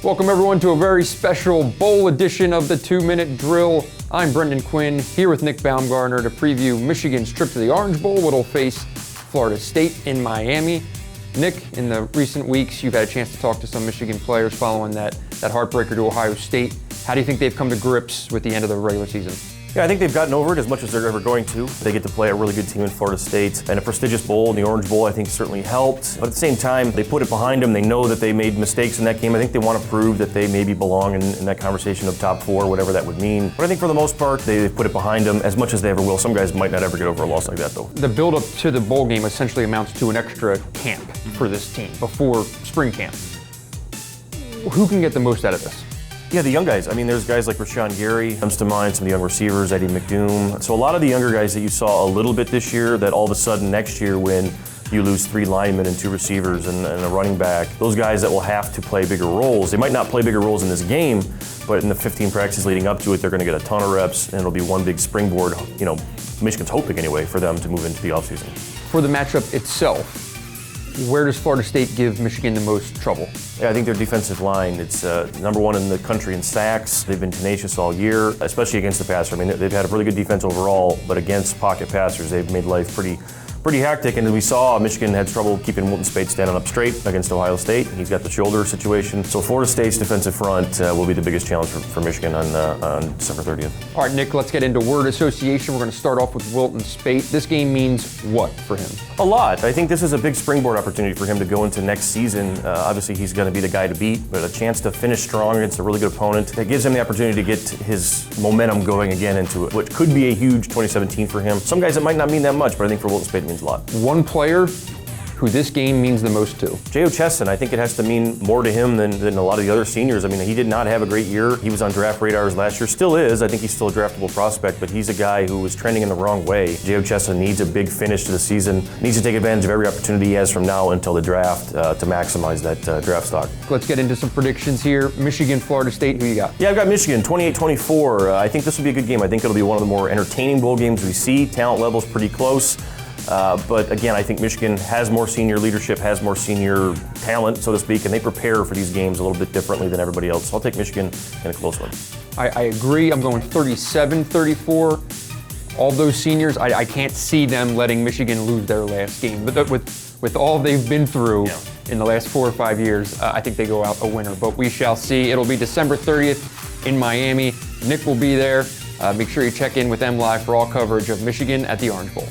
Welcome everyone to a very special bowl edition of the 2-Minute Drill. I'm Brendan Quinn, here with Nick Baumgartner to preview Michigan's trip to the Orange Bowl, what'll face Florida State in Miami. Nick, in the recent weeks, you've had a chance to talk to some Michigan players following that heartbreaker to Ohio State. How do you think they've come to grips with the end of the regular season? Yeah, I think they've gotten over it as much as they're ever going to. They get to play a really good team in Florida State, and a prestigious bowl in the Orange Bowl I think certainly helped. But at the same time, they put it behind them. They know that they made mistakes in that game. I think they want to prove that they maybe belong in that conversation of top four, whatever that would mean. But I think for the most part, they put it behind them as much as they ever will. Some guys might not ever get over a loss like that though. The build-up to the bowl game essentially amounts to an extra camp for this team before spring camp. Who can get the most out of this? Yeah, the young guys. I mean, there's guys like Rashawn Gary, comes to mind, some of the young receivers, Eddie McDoom. So a lot of the younger guys that you saw a little bit this year that all of a sudden next year when you lose 3 linemen and 2 receivers and a running back, those guys that will have to play bigger roles. They might not play bigger roles in this game, but in the 15 practices leading up to it, they're going to get a ton of reps and it'll be one big springboard, Michigan's hoping anyway, for them to move into the offseason. For the matchup itself, where does Florida State give Michigan the most trouble? Yeah, I think their defensive line, it's number 1 in the country in sacks. They've been tenacious all year, especially against the passer. I mean, they've had a really good defense overall, but against pocket passers, they've made life pretty hectic. And we saw Michigan had trouble keeping Wilton Speight standing up straight against Ohio State. He's got the shoulder situation. So Florida State's defensive front will be the biggest challenge for Michigan on December 30th. All right, Nick, let's get into word association. We're going to start off with Wilton Speight. This game means what for him? A lot. I think this is a big springboard opportunity for him to go into next season. Obviously, he's going to be the guy to beat, but a chance to finish strong against a really good opponent. That gives him the opportunity to get his momentum going again into what could be a huge 2017 for him. Some guys, it might not mean that much, but I think for Wilton Speight it means a lot. One player who this game means the most to. J.O. Chesson, I think it has to mean more to him than a lot of the other seniors. I mean, he did not have a great year. He was on draft radars last year, still is. I think he's still a draftable prospect, but he's a guy who was trending in the wrong way. J.O. Chesson needs a big finish to the season, needs to take advantage of every opportunity he has from now until the draft to maximize that draft stock. Let's get into some predictions here. Michigan, Florida State, who you got? Yeah, I've got Michigan, 28-24. I think this will be a good game. I think it'll be one of the more entertaining bowl games we see. Talent level's pretty close. But again, I think Michigan has more senior leadership, has more senior talent, so to speak, and they prepare for these games a little bit differently than everybody else. So I'll take Michigan in a close one. I agree. I'm going 37-34. All those seniors, I can't see them letting Michigan lose their last game. But with all they've been through in the last 4 or 5 years, I think they go out a winner. But we shall see. It'll be December 30th in Miami. Nick will be there. Make sure you check in with MLive for all coverage of Michigan at the Orange Bowl.